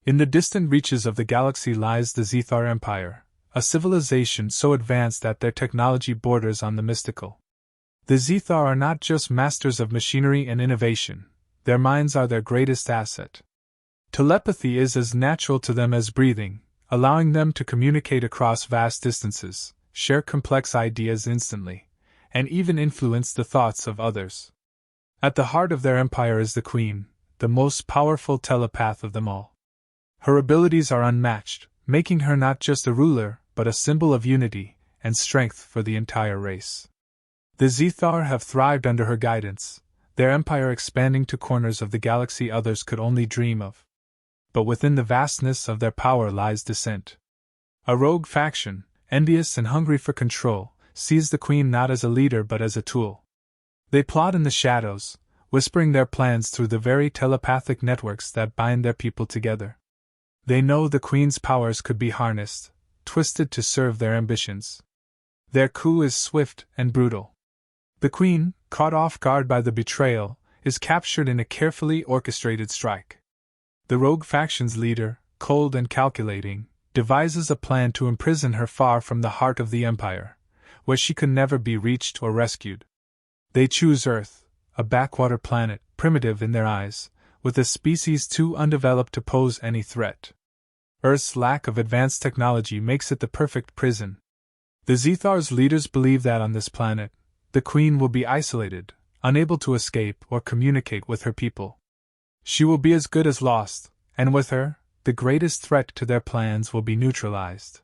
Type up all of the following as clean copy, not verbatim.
In the distant reaches of the galaxy lies the Zear Empire, a civilization so advanced that their technology borders on the mystical. The Zear are not just masters of machinery and innovation, their minds are their greatest asset. Telepathy is as natural to them as breathing, allowing them to communicate across vast distances, share complex ideas instantly, and even influence the thoughts of others. At the heart of their empire is the Queen, the most powerful telepath of them all. Her abilities are unmatched, making her not just a ruler, but a symbol of unity and strength for the entire race. The Zear have thrived under her guidance, their empire expanding to corners of the galaxy others could only dream of. But within the vastness of their power lies dissent. A rogue faction, envious and hungry for control, sees the Queen not as a leader but as a tool. They plot in the shadows, whispering their plans through the very telepathic networks that bind their people together. They know the Queen's powers could be harnessed, twisted to serve their ambitions. Their coup is swift and brutal. The Queen, caught off guard by the betrayal, is captured in a carefully orchestrated strike. The rogue faction's leader, cold and calculating, devises a plan to imprison her far from the heart of the Empire, where she could never be reached or rescued. They choose Earth, a backwater planet, primitive in their eyes, with a species too undeveloped to pose any threat. Earth's lack of advanced technology makes it the perfect prison. The Zear's leaders believe that on this planet, the Queen will be isolated, unable to escape or communicate with her people. She will be as good as lost, and with her, the greatest threat to their plans will be neutralized.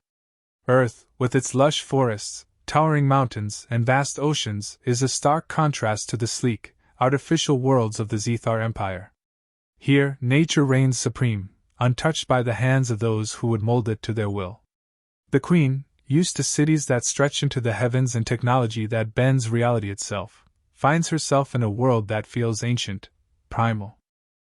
Earth, with its lush forests, towering mountains, and vast oceans, is a stark contrast to the sleek, artificial worlds of the Zear Empire. Here, nature reigns supreme, untouched by the hands of those who would mold it to their will. The Queen, used to cities that stretch into the heavens and technology that bends reality itself, finds herself in a world that feels ancient, primal.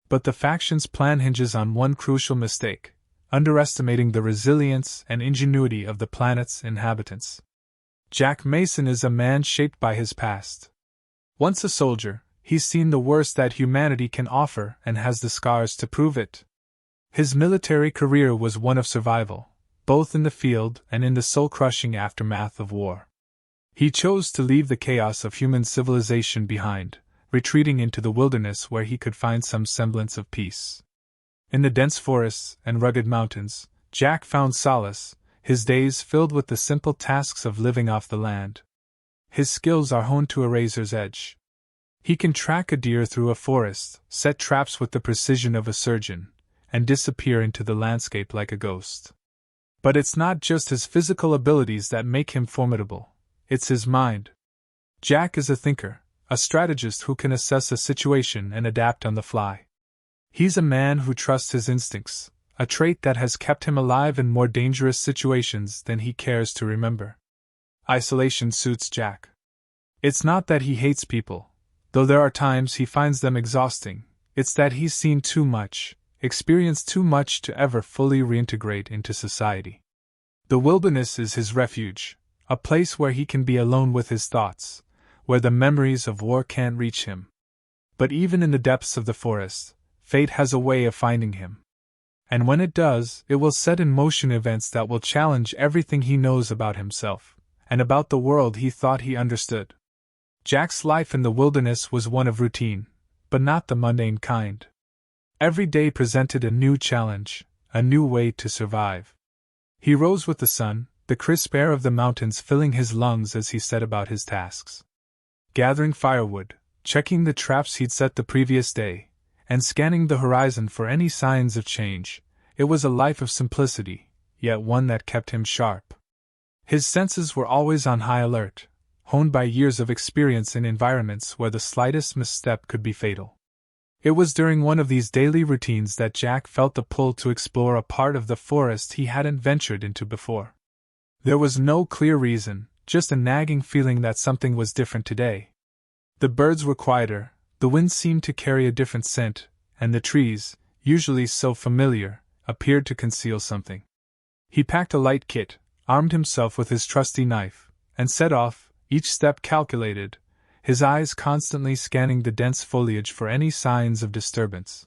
But the faction's plan hinges on one crucial mistake: underestimating the resilience and ingenuity of the planet's inhabitants. Jack Mason is a man shaped by his past. Once a soldier, he's seen the worst that humanity can offer and has the scars to prove it. His military career was one of survival, both in the field and in the soul-crushing aftermath of war. He chose to leave the chaos of human civilization behind, retreating into the wilderness where he could find some semblance of peace. In the dense forests and rugged mountains, Jack found solace, his days filled with the simple tasks of living off the land. His skills are honed to a razor's edge. He can track a deer through a forest, set traps with the precision of a surgeon, and disappear into the landscape like a ghost. But it's not just his physical abilities that make him formidable, it's his mind. Jack is a thinker, a strategist who can assess a situation and adapt on the fly. He's a man who trusts his instincts, a trait that has kept him alive in more dangerous situations than he cares to remember. Isolation suits Jack. It's not that he hates people, though there are times he finds them exhausting, it's that he's seen too much, experienced too much to ever fully reintegrate into society. The wilderness is his refuge, a place where he can be alone with his thoughts, where the memories of war can't reach him. But even in the depths of the forest, fate has a way of finding him. And when it does, it will set in motion events that will challenge everything he knows about himself, and about the world he thought he understood. Jack's life in the wilderness was one of routine, but not the mundane kind. Every day presented a new challenge, a new way to survive. He rose with the sun, the crisp air of the mountains filling his lungs as he set about his tasks. Gathering firewood, checking the traps he'd set the previous day, and scanning the horizon for any signs of change, it was a life of simplicity, yet one that kept him sharp. His senses were always on high alert, honed by years of experience in environments where the slightest misstep could be fatal. It was during one of these daily routines that Jack felt the pull to explore a part of the forest he hadn't ventured into before. There was no clear reason, just a nagging feeling that something was different today. The birds were quieter, the wind seemed to carry a different scent, and the trees, usually so familiar, appeared to conceal something. He packed a light kit, armed himself with his trusty knife, and set off, each step calculated, his eyes constantly scanning the dense foliage for any signs of disturbance.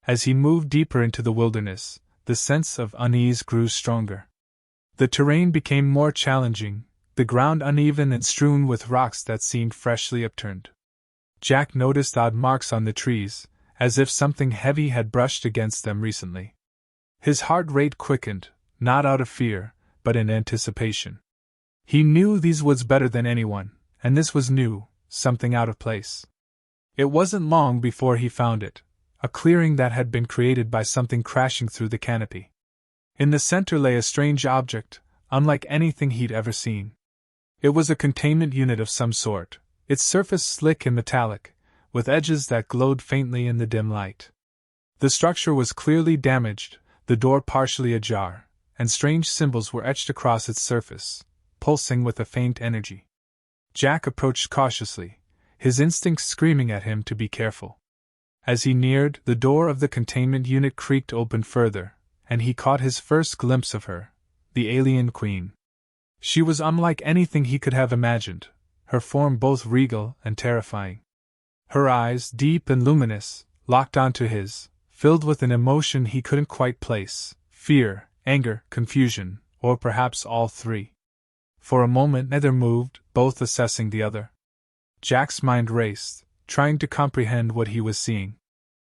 As he moved deeper into the wilderness, the sense of unease grew stronger. The terrain became more challenging, the ground uneven and strewn with rocks that seemed freshly upturned. Jack noticed odd marks on the trees, as if something heavy had brushed against them recently. His heart rate quickened, not out of fear, but in anticipation. He knew these woods better than anyone, and this was new, something out of place. It wasn't long before he found it, a clearing that had been created by something crashing through the canopy. In the center lay a strange object, unlike anything he'd ever seen. It was a containment unit of some sort, its surface slick and metallic, with edges that glowed faintly in the dim light. The structure was clearly damaged, the door partially ajar, and strange symbols were etched across its surface, pulsing with a faint energy. Jack approached cautiously, his instincts screaming at him to be careful. As he neared, the door of the containment unit creaked open further, and he caught his first glimpse of her, the alien queen. She was unlike anything he could have imagined, her form both regal and terrifying. Her eyes, deep and luminous, locked onto his, filled with an emotion he couldn't quite place: fear, anger, confusion, or perhaps all three. For a moment neither moved, both assessing the other. Jack's mind raced, trying to comprehend what he was seeing.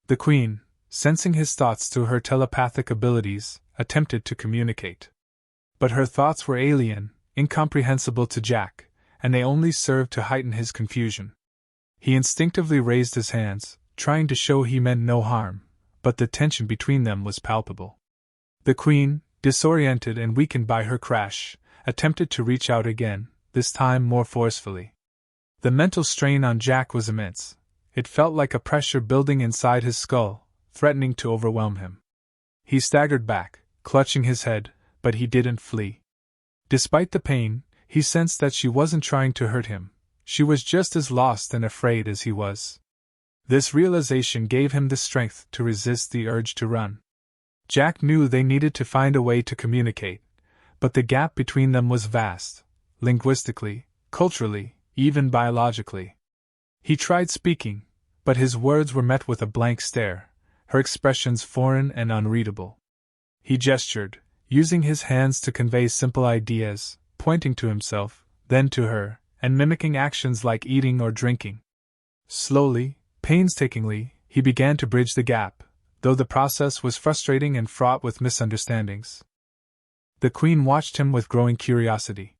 The queen, sensing his thoughts through her telepathic abilities, attempted to communicate. But her thoughts were alien, incomprehensible to Jack, and they only served to heighten his confusion. He instinctively raised his hands, trying to show he meant no harm, but the tension between them was palpable. The queen, disoriented and weakened by her crash, attempted to reach out again, this time more forcefully. The mental strain on Jack was immense. It felt like a pressure building inside his skull, threatening to overwhelm him. He staggered back, clutching his head, but he didn't flee. Despite the pain, he sensed that she wasn't trying to hurt him. She was just as lost and afraid as he was. This realization gave him the strength to resist the urge to run. Jack knew they needed to find a way to communicate, but the gap between them was vast, linguistically, culturally, even biologically. He tried speaking, but his words were met with a blank stare, her expressions foreign and unreadable. He gestured, using his hands to convey simple ideas, pointing to himself, then to her, and mimicking actions like eating or drinking. Slowly, painstakingly, he began to bridge the gap, though the process was frustrating and fraught with misunderstandings. The queen watched him with growing curiosity.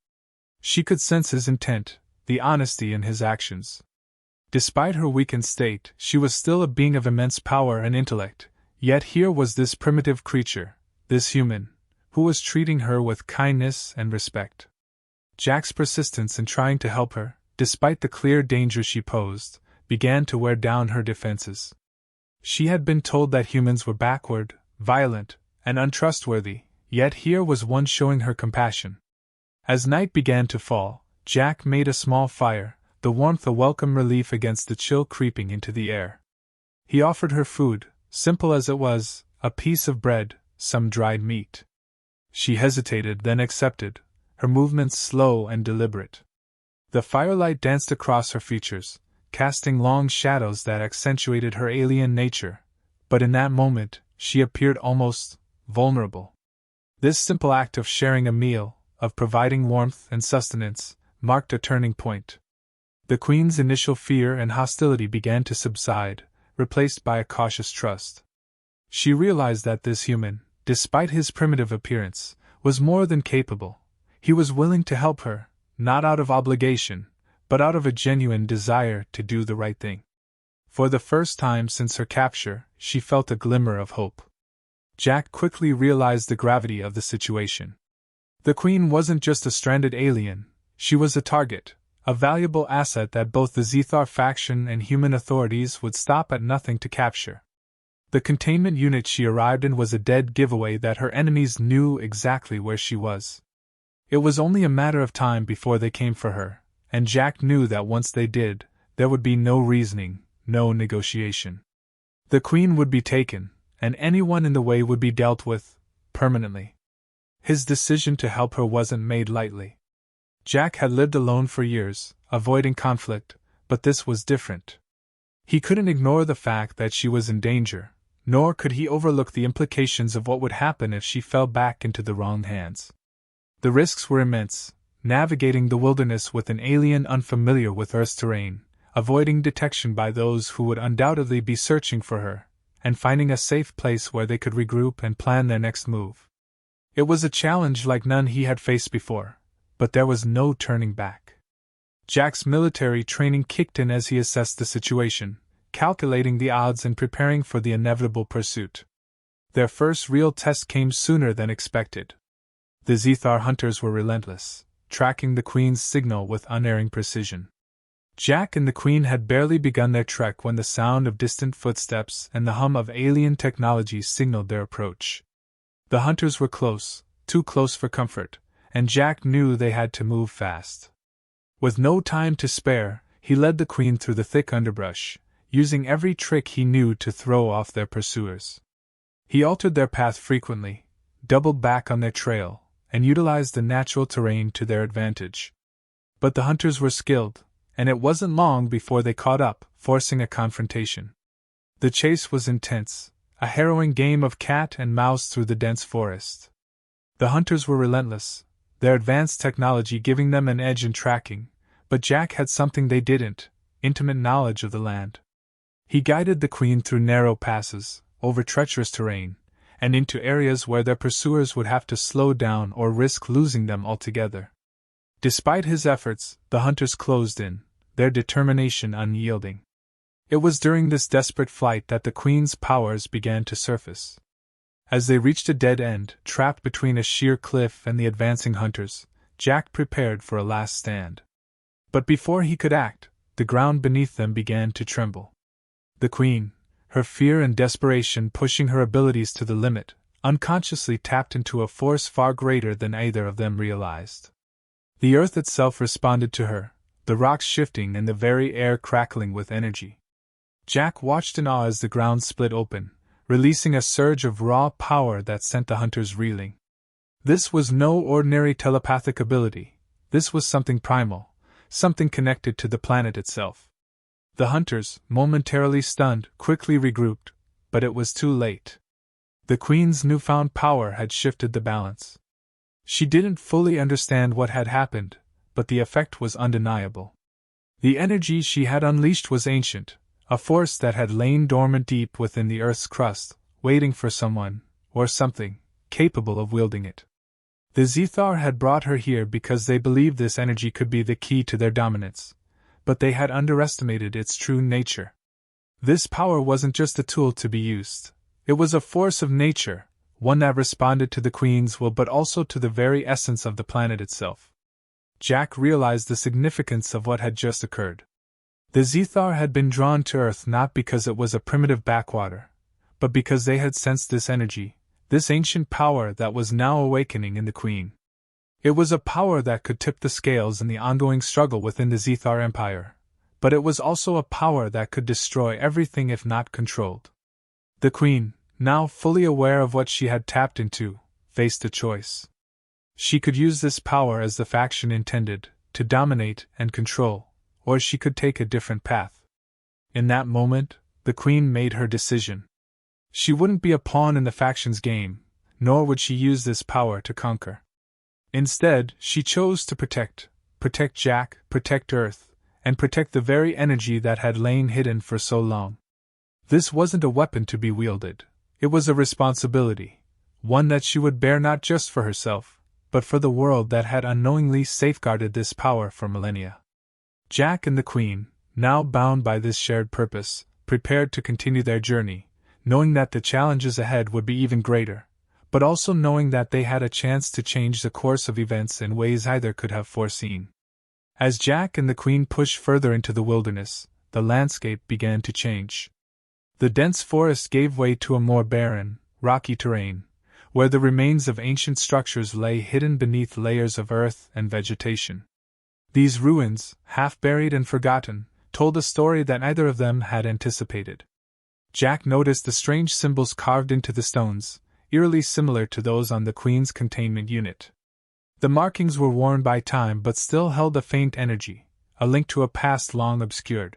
She could sense his intent, the honesty in his actions. Despite her weakened state, she was still a being of immense power and intellect, yet here was this primitive creature, this human, who was treating her with kindness and respect. Jack's persistence in trying to help her, despite the clear danger she posed, began to wear down her defenses. She had been told that humans were backward, violent, and untrustworthy, yet here was one showing her compassion. As night began to fall, Jack made a small fire, the warmth a welcome relief against the chill creeping into the air. He offered her food, simple as it was, a piece of bread, some dried meat. She hesitated, then accepted, her movements slow and deliberate. The firelight danced across her features, casting long shadows that accentuated her alien nature, but in that moment, she appeared almost vulnerable. This simple act of sharing a meal, of providing warmth and sustenance, marked a turning point. The queen's initial fear and hostility began to subside, replaced by a cautious trust. She realized that this human, despite his primitive appearance, was more than capable. He was willing to help her, not out of obligation, but out of a genuine desire to do the right thing. For the first time since her capture, she felt a glimmer of hope. Jack quickly realized the gravity of the situation. The queen wasn't just a stranded alien, she was a target, a valuable asset that both the Zear faction and human authorities would stop at nothing to capture. The containment unit she arrived in was a dead giveaway that her enemies knew exactly where she was. It was only a matter of time before they came for her, and Jack knew that once they did, there would be no reasoning, no negotiation. The queen would be taken, and anyone in the way would be dealt with, permanently. His decision to help her wasn't made lightly. Jack had lived alone for years, avoiding conflict, but this was different. He couldn't ignore the fact that she was in danger, nor could he overlook the implications of what would happen if she fell back into the wrong hands. The risks were immense, navigating the wilderness with an alien unfamiliar with Earth's terrain, avoiding detection by those who would undoubtedly be searching for her, and finding a safe place where they could regroup and plan their next move. It was a challenge like none he had faced before, but there was no turning back. Jack's military training kicked in as he assessed the situation, calculating the odds and preparing for the inevitable pursuit. Their first real test came sooner than expected. The Zear hunters were relentless, tracking the Queen's signal with unerring precision. Jack and the Queen had barely begun their trek when the sound of distant footsteps and the hum of alien technology signaled their approach. The hunters were close, too close for comfort, and Jack knew they had to move fast. With no time to spare, he led the Queen through the thick underbrush, using every trick he knew to throw off their pursuers. He altered their path frequently, doubled back on their trail, and utilized the natural terrain to their advantage. But the hunters were skilled, and it wasn't long before they caught up, forcing a confrontation. The chase was intense, a harrowing game of cat and mouse through the dense forest. The hunters were relentless, their advanced technology giving them an edge in tracking, but Jack had something they didn't: intimate knowledge of the land. He guided the Queen through narrow passes, over treacherous terrain, and into areas where their pursuers would have to slow down or risk losing them altogether. Despite his efforts, the hunters closed in, their determination unyielding. It was during this desperate flight that the Queen's powers began to surface. As they reached a dead end, trapped between a sheer cliff and the advancing hunters, Jack prepared for a last stand. But before he could act, the ground beneath them began to tremble. The Queen, her fear and desperation pushing her abilities to the limit, unconsciously tapped into a force far greater than either of them realized. The earth itself responded to her, the rocks shifting and the very air crackling with energy. Jack watched in awe as the ground split open, releasing a surge of raw power that sent the hunters reeling. This was no ordinary telepathic ability. This was something primal, something connected to the planet itself. The hunters, momentarily stunned, quickly regrouped, but it was too late. The Queen's newfound power had shifted the balance. She didn't fully understand what had happened, but the effect was undeniable. The energy she had unleashed was ancient, a force that had lain dormant deep within the Earth's crust, waiting for someone, or something, capable of wielding it. The Zear had brought her here because they believed this energy could be the key to their dominance, but they had underestimated its true nature. This power wasn't just a tool to be used. It was a force of nature, one that responded to the Queen's will but also to the very essence of the planet itself. Jack realized the significance of what had just occurred. The Zear had been drawn to Earth not because it was a primitive backwater, but because they had sensed this energy, this ancient power that was now awakening in the Queen. It was a power that could tip the scales in the ongoing struggle within the Zear Empire, but it was also a power that could destroy everything if not controlled. The Queen, now fully aware of what she had tapped into, faced a choice. She could use this power as the faction intended, to dominate and control, or she could take a different path. In that moment, the Queen made her decision. She wouldn't be a pawn in the faction's game, nor would she use this power to conquer. Instead, she chose to protect Jack, protect Earth, and protect the very energy that had lain hidden for so long. This wasn't a weapon to be wielded. It was a responsibility, one that she would bear not just for herself, but for the world that had unknowingly safeguarded this power for millennia. Jack and the Queen, now bound by this shared purpose, prepared to continue their journey, knowing that the challenges ahead would be even greater, but also knowing that they had a chance to change the course of events in ways either could have foreseen. As Jack and the Queen pushed further into the wilderness, the landscape began to change. The dense forest gave way to a more barren, rocky terrain, where the remains of ancient structures lay hidden beneath layers of earth and vegetation. These ruins, half buried and forgotten, told a story that neither of them had anticipated. Jack noticed the strange symbols carved into the stones, eerily similar to those on the Queen's containment unit. The markings were worn by time but still held a faint energy, a link to a past long obscured.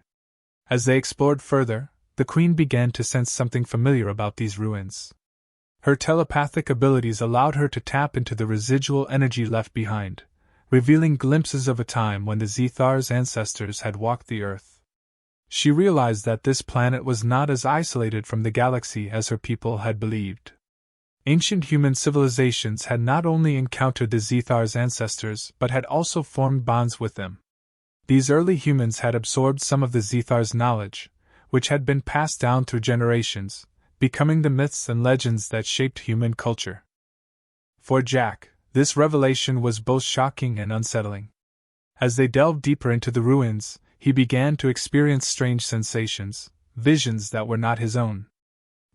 As they explored further, the Queen began to sense something familiar about these ruins. Her telepathic abilities allowed her to tap into the residual energy left behind, revealing glimpses of a time when the Zear's ancestors had walked the Earth. She realized that this planet was not as isolated from the galaxy as her people had believed. Ancient human civilizations had not only encountered the Zear's ancestors but had also formed bonds with them. These early humans had absorbed some of the Zear's knowledge, which had been passed down through generations, becoming the myths and legends that shaped human culture. For Jack, this revelation was both shocking and unsettling. As they delved deeper into the ruins, he began to experience strange sensations, visions that were not his own.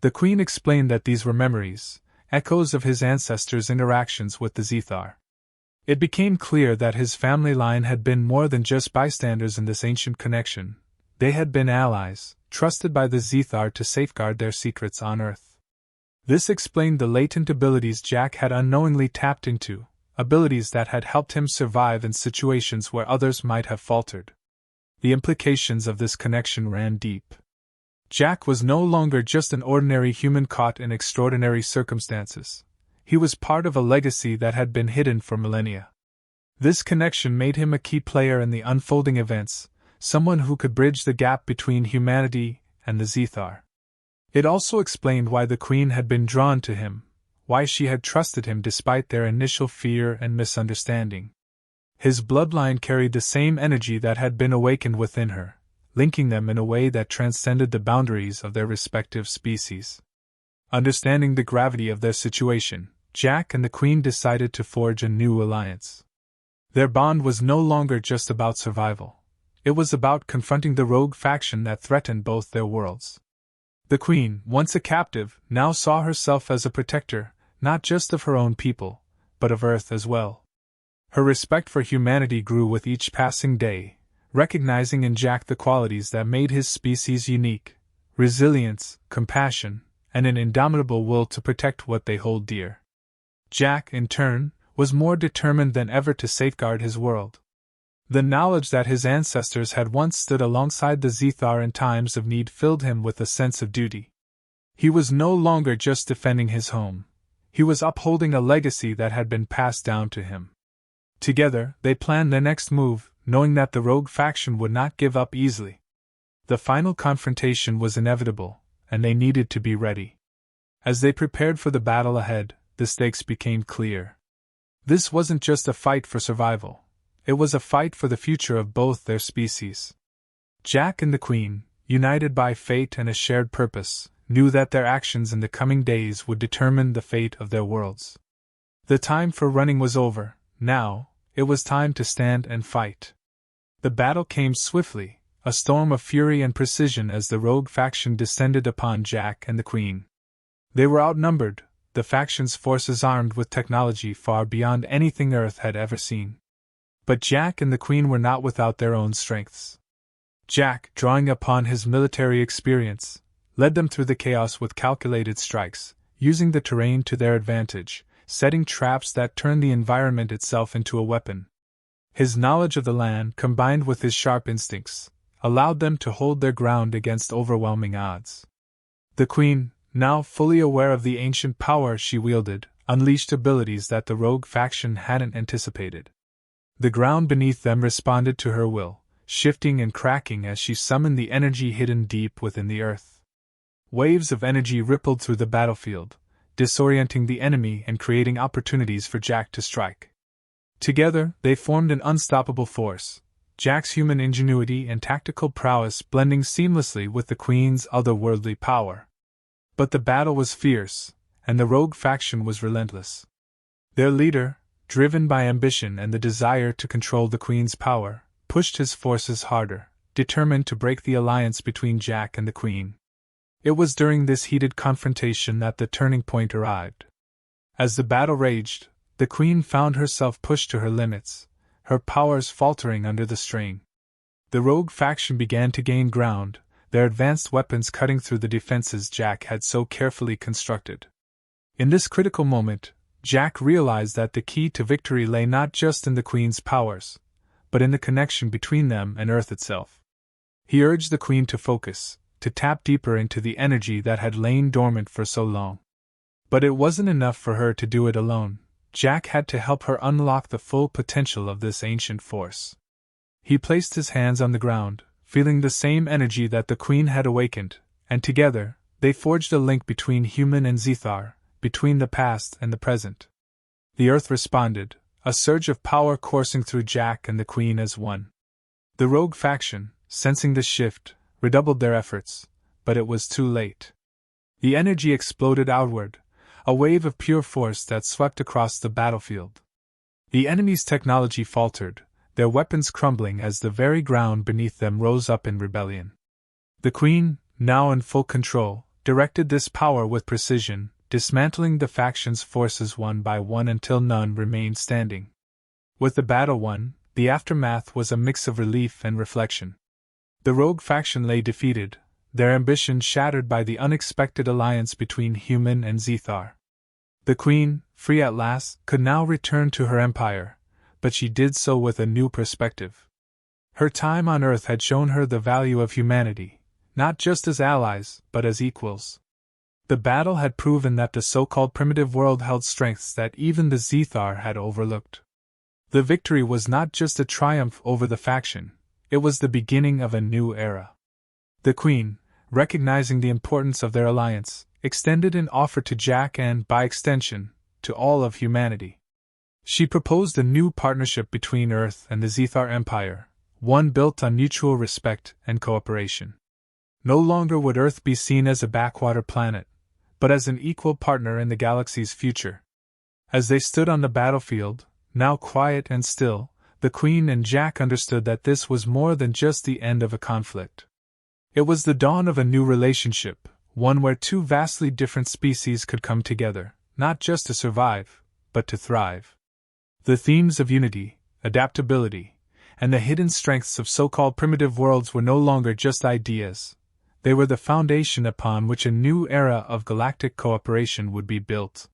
The Queen explained that these were memories, echoes of his ancestors' interactions with the Zear. It became clear that his family line had been more than just bystanders in this ancient connection. They had been allies, trusted by the Zear to safeguard their secrets on Earth. This explained the latent abilities Jack had unknowingly tapped into, abilities that had helped him survive in situations where others might have faltered. The implications of this connection ran deep. Jack was no longer just an ordinary human caught in extraordinary circumstances. He was part of a legacy that had been hidden for millennia. This connection made him a key player in the unfolding events, someone who could bridge the gap between humanity and the Zear. It also explained why the Queen had been drawn to him, why she had trusted him despite their initial fear and misunderstanding. His bloodline carried the same energy that had been awakened within her, linking them in a way that transcended the boundaries of their respective species. Understanding the gravity of their situation, Jack and the Queen decided to forge a new alliance. Their bond was no longer just about survival. It was about confronting the rogue faction that threatened both their worlds. The Queen, once a captive, now saw herself as a protector, not just of her own people, but of Earth as well. Her respect for humanity grew with each passing day, recognizing in Jack the qualities that made his species unique: resilience, compassion, and an indomitable will to protect what they hold dear. Jack, in turn, was more determined than ever to safeguard his world. The knowledge that his ancestors had once stood alongside the Zear in times of need filled him with a sense of duty. He was no longer just defending his home. He was upholding a legacy that had been passed down to him. Together, they planned their next move, knowing that the rogue faction would not give up easily. The final confrontation was inevitable, and they needed to be ready. As they prepared for the battle ahead, the stakes became clear. This wasn't just a fight for survival. It was a fight for the future of both their species. Jack and the Queen, united by fate and a shared purpose, knew that their actions in the coming days would determine the fate of their worlds. The time for running was over. Now, it was time to stand and fight. The battle came swiftly, a storm of fury and precision as the rogue faction descended upon Jack and the Queen. They were outnumbered, the faction's forces armed with technology far beyond anything Earth had ever seen. But Jack and the Queen were not without their own strengths. Jack, drawing upon his military experience, led them through the chaos with calculated strikes, using the terrain to their advantage, setting traps that turned the environment itself into a weapon. His knowledge of the land, combined with his sharp instincts, allowed them to hold their ground against overwhelming odds. The Queen, now fully aware of the ancient power she wielded, unleashed abilities that the rogue faction hadn't anticipated. The ground beneath them responded to her will, shifting and cracking as she summoned the energy hidden deep within the earth. Waves of energy rippled through the battlefield, disorienting the enemy and creating opportunities for Jack to strike. Together, they formed an unstoppable force, Jack's human ingenuity and tactical prowess blending seamlessly with the Queen's otherworldly power. But the battle was fierce, and the rogue faction was relentless. Their leader, driven by ambition and the desire to control the Queen's power, pushed his forces harder, determined to break the alliance between Jack and the Queen. It was during this heated confrontation that the turning point arrived. As the battle raged, the Queen found herself pushed to her limits, her powers faltering under the strain. The rogue faction began to gain ground, their advanced weapons cutting through the defenses Jack had so carefully constructed. In this critical moment, Jack realized that the key to victory lay not just in the Queen's powers, but in the connection between them and Earth itself. He urged the Queen to focus, to tap deeper into the energy that had lain dormant for so long. But it wasn't enough for her to do it alone. Jack had to help her unlock the full potential of this ancient force. He placed his hands on the ground, feeling the same energy that the Queen had awakened, and together, they forged a link between human and Zear, between the past and the present. The earth responded, a surge of power coursing through Jack and the Queen as one. The rogue faction, sensing the shift, redoubled their efforts, but it was too late. The energy exploded outward, a wave of pure force that swept across the battlefield. The enemy's technology faltered, their weapons crumbling as the very ground beneath them rose up in rebellion. The Queen, now in full control, directed this power with precision, dismantling the faction's forces one by one until none remained standing. With the battle won, the aftermath was a mix of relief and reflection. The rogue faction lay defeated, their ambitions shattered by the unexpected alliance between human and Zear. The Queen, free at last, could now return to her empire, but she did so with a new perspective. Her time on Earth had shown her the value of humanity, not just as allies, but as equals. The battle had proven that the so-called primitive world held strengths that even the Zear had overlooked. The victory was not just a triumph over the faction, it was the beginning of a new era. The Queen, recognizing the importance of their alliance, extended an offer to Jack and, by extension, to all of humanity. She proposed a new partnership between Earth and the Zear Empire, one built on mutual respect and cooperation. No longer would Earth be seen as a backwater planet, but as an equal partner in the galaxy's future. As they stood on the battlefield, now quiet and still, the Queen and Jack understood that this was more than just the end of a conflict. It was the dawn of a new relationship, one where two vastly different species could come together, not just to survive, but to thrive. The themes of unity, adaptability, and the hidden strengths of so-called primitive worlds were no longer just ideas. They were the foundation upon which a new era of galactic cooperation would be built.